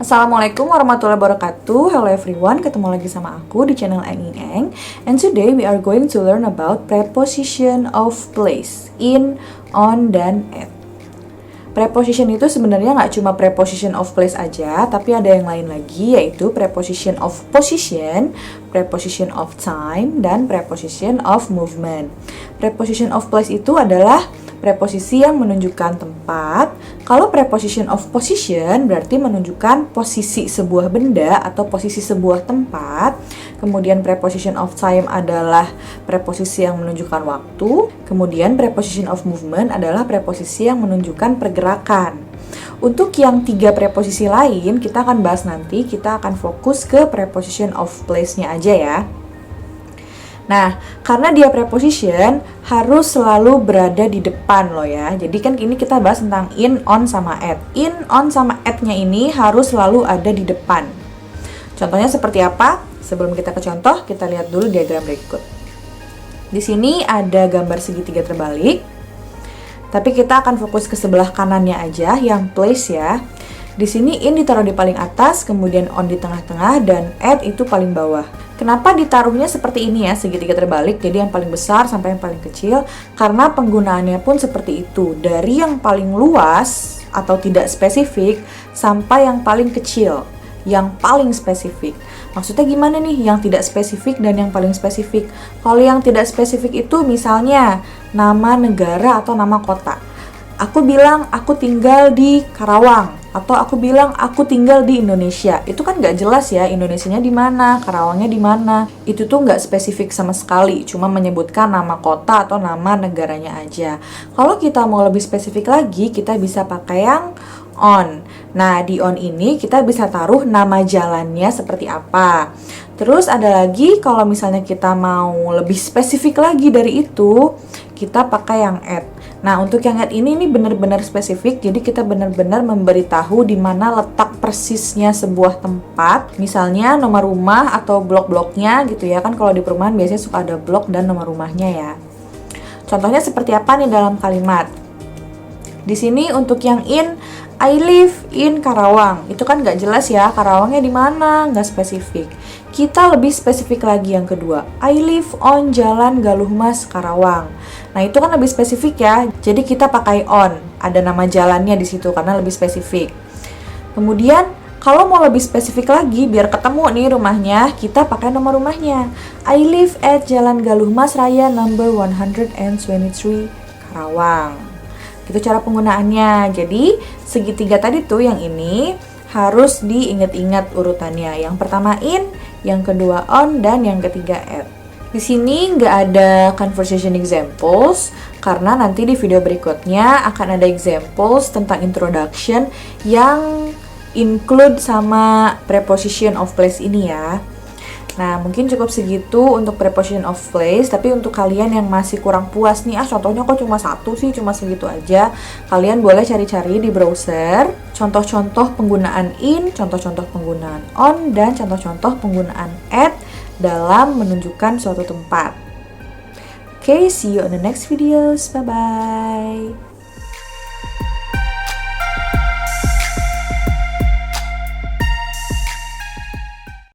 Assalamualaikum warahmatullahi wabarakatuh. Hello everyone, ketemu lagi sama aku di channel Eng Ing Eng. And today we are going to learn about preposition of place, in, on, dan at. Preposition itu sebenarnya nggak cuma preposition of place aja, tapi ada yang lain lagi, yaitu preposition of position, preposition of time, dan preposition of movement. Preposition of place itu adalah preposisi yang menunjukkan tempat. Kalau preposition of position berarti menunjukkan posisi sebuah benda atau posisi sebuah tempat. Kemudian preposition of time adalah preposisi yang menunjukkan waktu. Kemudian preposition of movement adalah preposisi yang menunjukkan pergerakan. Untuk yang tiga preposisi lain kita akan bahas nanti, kita akan fokus ke preposition of place-nya aja ya. Nah, karena dia preposition harus selalu berada di depan loh ya. Jadi kan ini kita bahas tentang in, on, sama at. In, on, sama at-nya ini harus selalu ada di depan. Contohnya seperti apa? Sebelum kita ke contoh, kita lihat dulu diagram berikut. Di sini ada gambar segitiga terbalik. Tapi kita akan fokus ke sebelah kanannya aja, yang place ya. Di sini in ditaruh di paling atas, kemudian on di tengah-tengah, dan at itu paling bawah. Kenapa ditaruhnya seperti ini ya, segitiga terbalik, jadi yang paling besar sampai yang paling kecil? Karena penggunaannya pun seperti itu, dari yang paling luas atau tidak spesifik sampai yang paling kecil, yang paling spesifik. Maksudnya gimana nih, yang tidak spesifik dan yang paling spesifik? Kalau yang tidak spesifik itu misalnya nama negara atau nama kota. Aku bilang aku tinggal di Karawang, atau aku bilang aku tinggal di Indonesia. Itu kan nggak jelas ya, Indonesianya di mana, Karawangnya di mana. Itu tuh nggak spesifik sama sekali, cuma menyebutkan nama kota atau nama negaranya aja. Kalau kita mau lebih spesifik lagi, kita bisa pakai yang on. Nah, di on ini kita bisa taruh nama jalannya seperti apa. Terus ada lagi, kalau misalnya kita mau lebih spesifik lagi dari itu, kita pakai yang at. Nah, untuk yang at ini benar-benar spesifik, jadi kita benar-benar memberitahu di mana letak persisnya sebuah tempat. Misalnya nomor rumah atau blok-bloknya gitu ya, kan kalau di perumahan biasanya suka ada blok dan nomor rumahnya ya. Contohnya seperti apa nih dalam kalimat? Di sini untuk yang in, I live in Karawang. Itu kan nggak jelas ya, Karawangnya di mana, nggak spesifik. Kita lebih spesifik lagi yang kedua, I live on Jalan Galuh Mas, Karawang. Nah, itu kan lebih spesifik ya. Jadi kita pakai on, ada nama jalannya di situ karena lebih spesifik. Kemudian kalau mau lebih spesifik lagi, biar ketemu nih rumahnya, kita pakai nomor rumahnya. I live at Jalan Galuh Mas Raya number 123, Karawang. Itu cara penggunaannya. Jadi segitiga tadi tuh yang ini harus diingat-ingat urutannya. Yang pertama in, yang kedua on, dan yang ketiga at. Di sini nggak ada conversation examples karena nanti di video berikutnya akan ada examples tentang introduction yang include sama preposition of place ini ya. Nah, mungkin cukup segitu untuk preposition of place, tapi untuk kalian yang masih kurang puas nih, contohnya kok cuma satu sih, cuma segitu aja. Kalian boleh cari-cari di browser, contoh-contoh penggunaan in, contoh-contoh penggunaan on, dan contoh-contoh penggunaan at dalam menunjukkan suatu tempat. Okay, see you on the next videos. Bye-bye.